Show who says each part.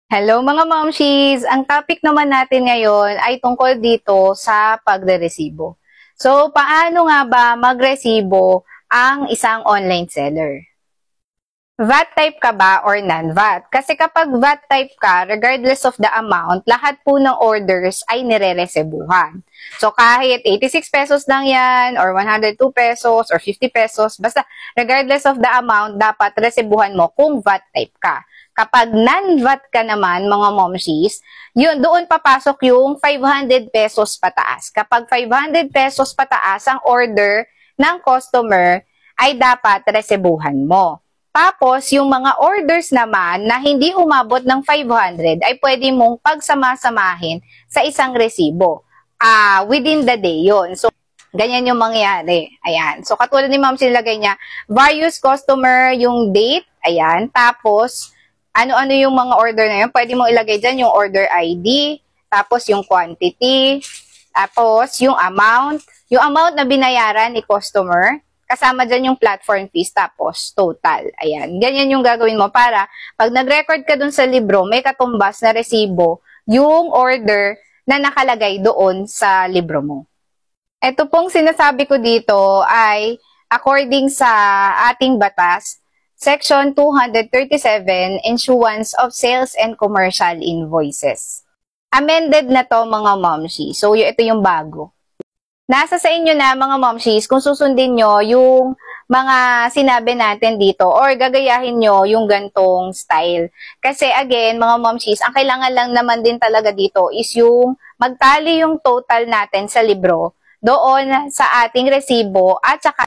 Speaker 1: Hello mga momshies! Ang topic naman natin ngayon ay tungkol dito sa pagre-resibo. So, paano nga ba magresibo ang isang online seller? VAT type ka ba or non-VAT? Kasi kapag VAT type ka, regardless of the amount, lahat po ng orders ay nire-resibuhan. So, kahit 86 pesos lang yan, or 102 pesos, or 50 pesos, basta regardless of the amount, dapat resibuhan mo kung VAT type ka. Kapag non-VAT ka naman, mga momshies, yun, doon papasok yung 500 pesos pataas. Kapag 500 pesos pataas ang order ng customer, ay dapat resibuhan mo. Tapos, yung mga orders naman na hindi umabot ng 500 ay pwede mong pagsama-samahin sa isang resibo. Within the day yon. So, ganyan yung mangyayari. Ayan. So, katulad ni Ma'am silagay niya, various customer, yung date, ayan. Tapos, ano-ano yung mga order na yun. Pwede mo ilagay dyan yung order ID, tapos yung quantity, tapos yung amount na binayaran ni customer, kasama dyan yung platform fees, tapos total. Ayan. Ganyan yung gagawin mo para pag nag-record ka dun sa libro, may katumbas na resibo yung order na nakalagay doon sa libro mo. Ito pong sinasabi ko dito ay according sa ating batas, Section 237, Issuance of Sales and Commercial Invoices. Amended na to mga momshi. So, ito yung bago. Nasa sa inyo na mga momshies kung susundin nyo yung mga sinabi natin dito or gagayahin nyo yung gantong style. Kasi again, mga momshies, ang kailangan lang naman din talaga dito is yung magtali yung total natin sa libro doon sa ating resibo at saka